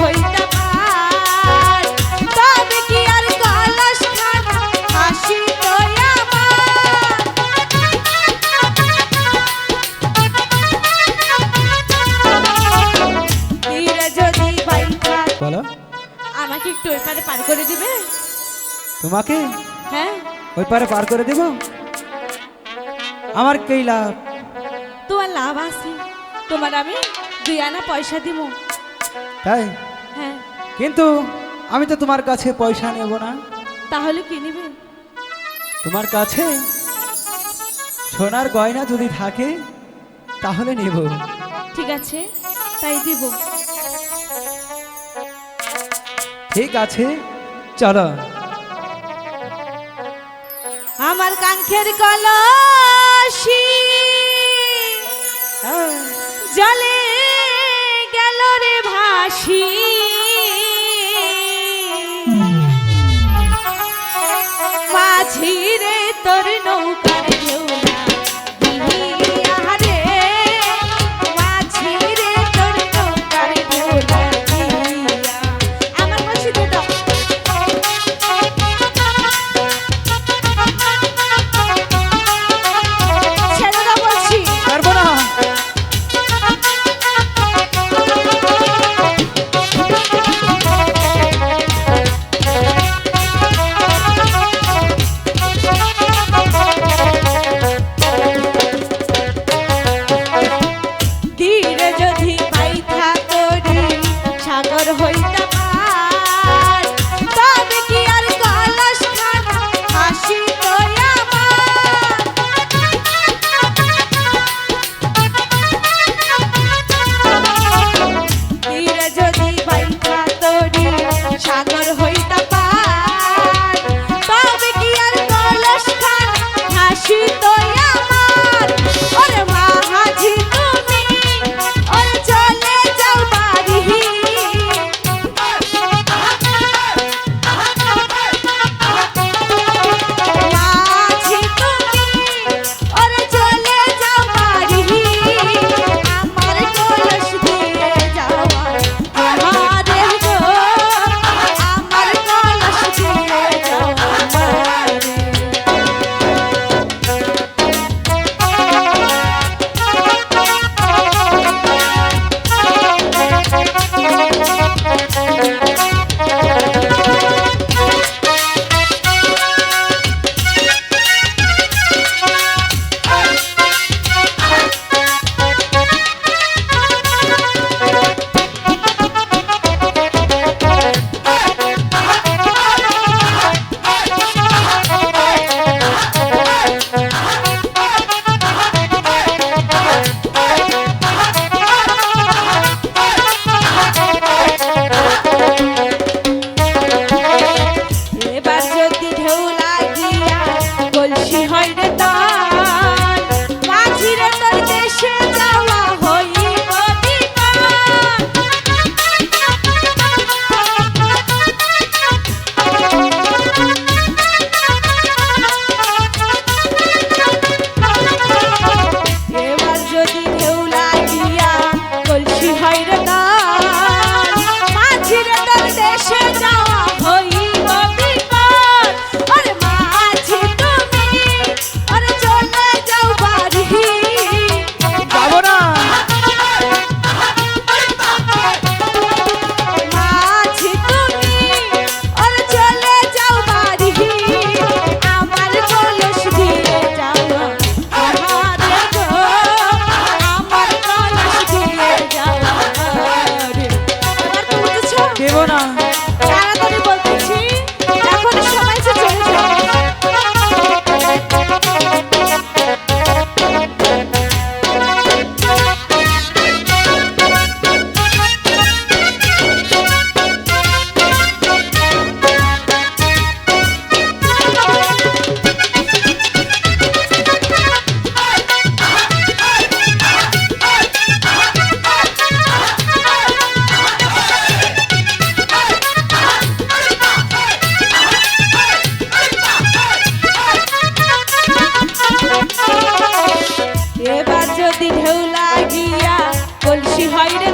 হইতে পার তবে কি আর কলস খানা হাসি তো আমার তীরে যদি বাইঠা বলো আমাকে একটু ওই পারে পার করে দিবে তোমাকে হ্যাঁ ওই পারে পার করে দেব আমার কি লাভ তোমার লাভ আছে তোমার আমি 2 আনা পয়সা দিব তাই হ্যাঁ কিন্তু আমি তো তোমার কাছে পয়সা নেব না তাহলে কি নিবে তোমার কাছে সোনার গয়না যদি থাকে তাহলে নেব ঠিক আছে তাই দিব ঠিক আছে চলো আমার কাঙ্ক্ষের কলসি হ্যাঁ, জলে গেল রে ভাসি মাঝি রে তোর নৌকার ঢেউলা দিহিয়া রে মাঝি রে তোর নৌকার ঢেউলা দিহিয়া আমার বসে দে দাও ছেড়ে দাও বলছি পারবো না তীরে যদি বাইঠা তোরি সাগর হইতে পার তবে কি আর কলস খানা হাসি তো আমার তীরে যদি বাইঠা তোরি সাগর হইতে পার তবে কি আর কলস খানা হাসি তো আমার ওরে মাঝি তুমি ওরে চলে যাও বাড়ি মাঝি তুমি ওরে চলে যাও বাড়ি আমার কলস দিয়ে যাওয়া আমারে গো আমার কলস দিয়ে যাওয়া আমারে এবার যদি ঢেউ লাগিয়া কলসি হয় রে তার মাঝি রে তোর দেশে যাওয়া হইব বিপদ এবার যদি ঢেউ লাগিয়া কলসি হয় রে তার মাঝি রে তোর দেশে যাওয়া হইব বিপদ আরে মাঝি তুমি আরে চলে যাও বাড়ি যাবো না মাঝি তুমি আরে চলে যাও বাড়ি আমার কলস দিয়ে যাওয়া আমারে গো আমার কলস দিয়ে যাওয়া আমারে এবার তো বুঝেছো দেব না তাড়াতাড়ি বলতেছি এখন সময় যে চলে যাবে এবার যদি ঢেউ লাগিয়া কলসি হয় রে